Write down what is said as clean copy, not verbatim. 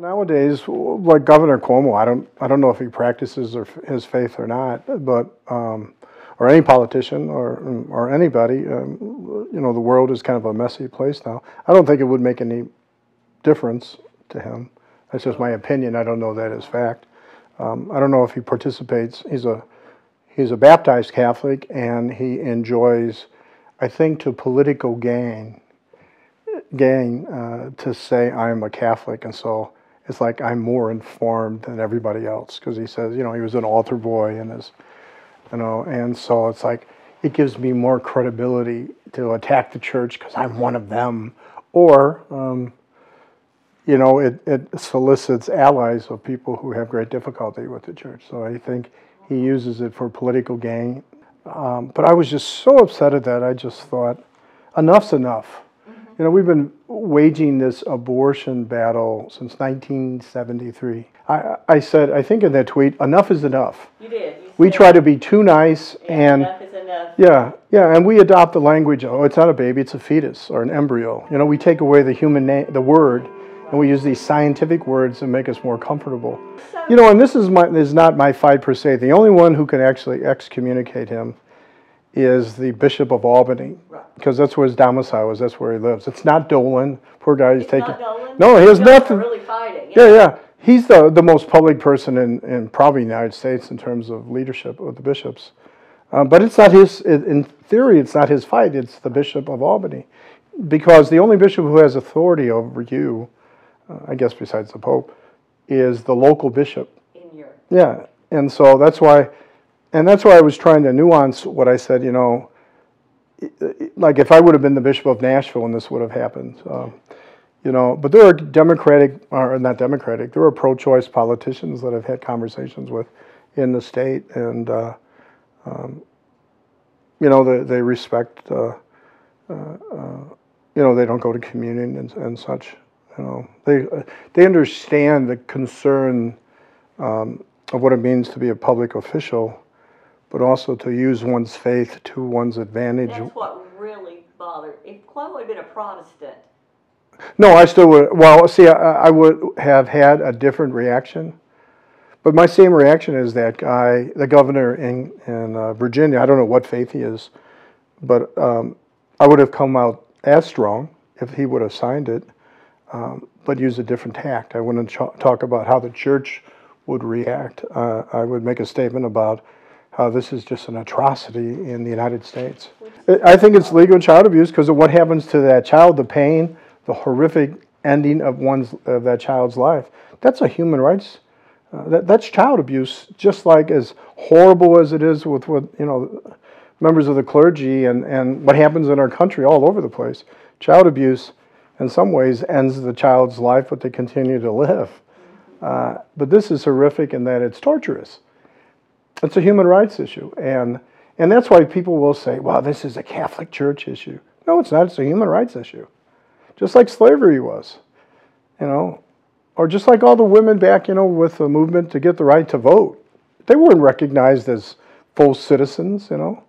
Nowadays, like Governor Cuomo, I don't know if he practices his faith or not, but or any politician or anybody, you know, the world is kind of a messy place now. I don't think it would make any difference to him. That's just my opinion. I don't know that as fact. I don't know if he participates. He's a baptized Catholic, and he enjoys, I think, to political gain to say I'm a Catholic, and so it's like I'm more informed than everybody else, because he says, you know, he was an altar boy and his, you know, and so it's like it gives me more credibility to attack the church because I'm one of them, or you know, it solicits allies of people who have great difficulty with the church. So I think he uses it for political gain. But I was just so upset at that. I just thought, enough's enough. You know, we've been waging this abortion battle since 1973. I said, I think in that tweet, enough is enough. You did. We try to be too nice, and enough is enough. Yeah, and we adopt the language, oh, it's not a baby, it's a fetus or an embryo. You know, we take away the human name, the word, and we use these scientific words to make us more comfortable. You know, and this is not my fight per se. The only one who can actually excommunicate him is the Bishop of Albany, because that's where his domicile is. That's where he lives. It's not Dolan. Poor guy, he's taking. No, he has nothing. Really fighting. Yeah. He's the most public person in probably the United States in terms of leadership of the bishops. But it's not his. In theory, it's not his fight. It's the Bishop of Albany, because the only bishop who has authority over you, I guess besides the Pope, is the local bishop. In Europe. Yeah, and so that's why. And that's why I was trying to nuance what I said, you know, like if I would have been the Bishop of Nashville and this would have happened, you know, but there are not democratic, there are pro-choice politicians that I've had conversations with in the state, and, you know, they respect, you know, they don't go to communion and such, you know, they understand the concern of what it means to be a public official, but also to use one's faith to one's advantage. That's what really bothered. If Chloe had been a Protestant. No, I still would. Well, see, I would have had a different reaction. But my same reaction is that guy, the governor in Virginia, I don't know what faith he is, but I would have come out as strong if he would have signed it, but use a different tact. I wouldn't talk about how the church would react. I would make a statement about how this is just an atrocity in the United States. I think it's legal child abuse because of what happens to that child, the pain, the horrific ending of that child's life. That's a human rights. That's child abuse, just like as horrible as it is with what, you know, members of the clergy and what happens in our country all over the place. Child abuse, in some ways, ends the child's life, but they continue to live. But this is horrific in that it's torturous. It's a human rights issue, and that's why people will say, well, this is a Catholic Church issue. No, it's not. It's a human rights issue. Just like slavery was, you know, or just like all the women back, you know, with the movement to get the right to vote. They weren't recognized as full citizens, you know.